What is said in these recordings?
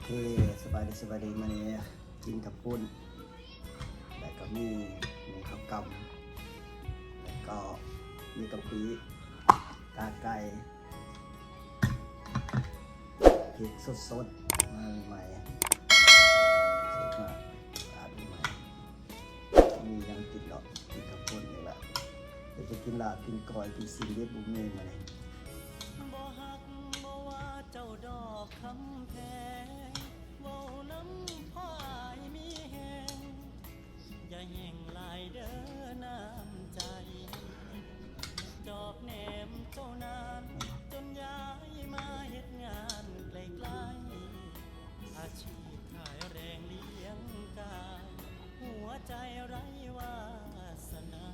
เคสบายดีมาเนี่ยกินกับปุ้นแล้วก็มีข้าวกำแล้วก็มีกะปิกาไก่พริกสดๆมาใหม่ๆซื้อมาร้านใหม่มียังกินดอกกินกับปุ้นนี่แหละเดี๋ยวจะกินลาบกินก้อยกินซีเรียสบุ้มนี่มาเลยบ่ฮักบ่ว่าเจ้าดอกคำแพงเว้าน้ำพ่ายมีแหงอย่าแห่งลายเด้อน้ำใจดอกแหนมเจ้านานจนย้ายมาเฮ็ดงานไกลๆอาชีพขายแรงเลี้ยงกายหัวใจไร้วาสนา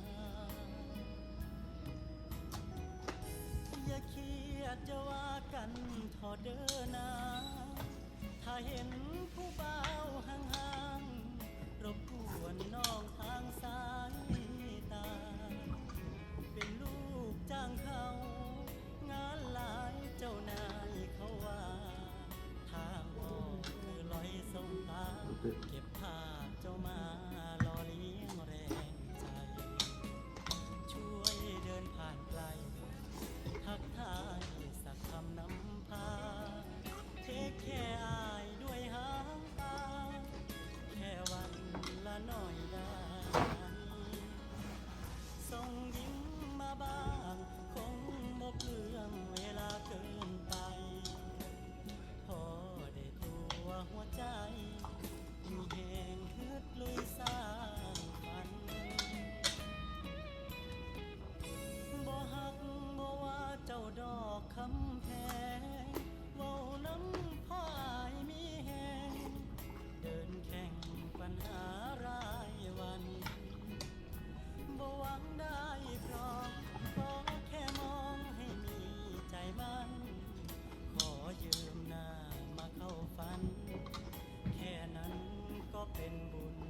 อย่าเครียดจะว่ากันทอเด้อนะถ้าเห็นผู้บ่าวห่างๆรบกวนน้องทางสายตาเป็นลูกจ้างเขางานหลายเจ้านายเขาว่าทางออกคือลอยสมตาเก็บภาพเจ้ามาหล่อเลี้ยงแรงใจช่วยเดินผ่านไกลทักทายสักคำนำพาเทคแค่อายด้วยหางตาแค่วันละหน่อยได้ส่งยิ้มมาบ้างคงบ่เปลืองเวลาเกินไปพอได้ตัวหัวใจอยู่แห่งฮึดลุยสร้างฝันบ่ฮักบ่ว่าเจ้าดอกคำแพงเว้าน้ำพ่ายมีแหงเดินแข่งปัญหารายวันบ่หวังได้ครองขอแค่มองให้มีใจมันขอยืมหน้ามาเข้าฝันแค่นั้นก็เป็นบุญ